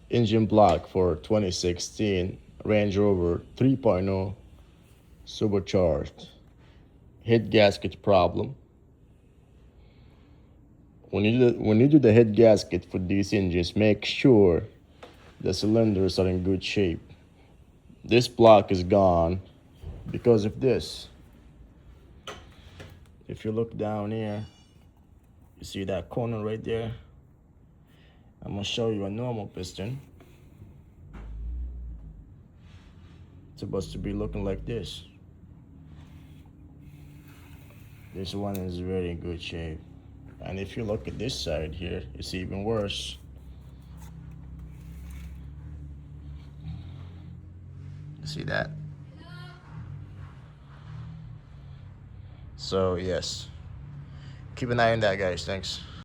engine block for 2016 Range Rover 3.0 supercharged. Head gasket problem. When you do the head gasket for these engines, make sure the cylinders are in good shape. This block is gone because of this. If you look down here, you see that corner right there? I'm gonna show you a normal piston. It's supposed to be looking like this. This one is very good shape. And if you look at this side here, it's even worse. See that? So yes, keep an eye on that, guys. Thanks.